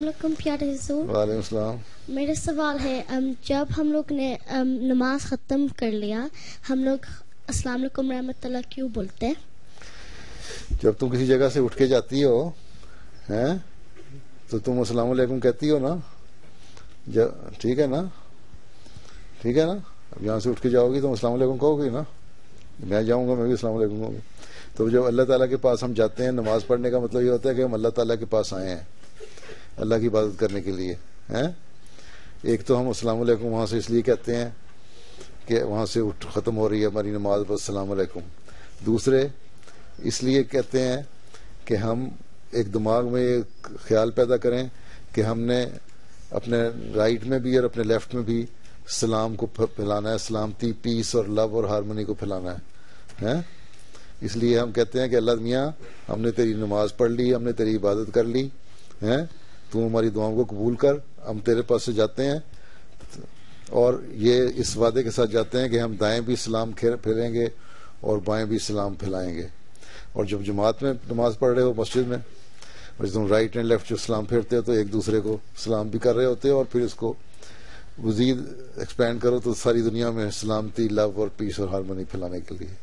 وعلیکم پیارے حضور. وعلیکم السلام. میرا سوال ہے جب ہم لوگ نے نماز ختم کر لیا ہم لوگ السلام علیکم رحمۃ اللہ کیوں بولتے ہیں؟ جب تم کسی جگہ سے اٹھ کے جاتی ہو تو تم السلام علیکم کہتی ہو نا. ٹھیک ہے نا. اب یہاں سے اٹھ کے جاؤ گی تم السلام علیکم کہو گی نا. میں جاؤں گا میں بھی السلام علیکم کہوں گا. تو جب اللہ تعالیٰ کے پاس ہم جاتے ہیں نماز پڑھنے کا مطلب یہ ہوتا ہے کہ ہم اللہ تعالیٰ کے پاس آئے ہیں اللہ کی عبادت کرنے کے لیے. ایک تو ہم السلام علیکم وہاں سے اس لیے کہتے ہیں کہ وہاں سے ختم ہو رہی ہے ہماری نماز پر السلام علیکم. دوسرے اس لیے کہتے ہیں کہ ہم ایک دماغ میں ایک خیال پیدا کریں کہ ہم نے اپنے رائٹ میں بھی اور اپنے لیفٹ میں بھی سلام کو پھیلانا ہے, سلامتی, پیس اور لو اور ہارمونی کو پھیلانا ہے. اس لیے ہم کہتے ہیں کہ اللہ میاں ہم نے تیری نماز پڑھ لی, ہم نے تیری عبادت کر لی, تو ہماری دعاؤں کو قبول کر. ہم تیرے پاس سے جاتے ہیں اور یہ اس وعدے کے ساتھ جاتے ہیں کہ ہم دائیں بھی سلام پھیلیں گے اور بائیں بھی سلام پھیلائیں گے. اور جب جماعت میں نماز پڑھ رہے ہو مسجد میں اور تم رائٹ اینڈ لیفٹ جو سلام پھیرتے ہو تو ایک دوسرے کو سلام بھی کر رہے ہوتے ہو اور پھر اس کو مزید ایکسپینڈ کرو تو ساری دنیا میں سلامتی, لو اور پیس اور ہارمونی پھیلانے کے لیے.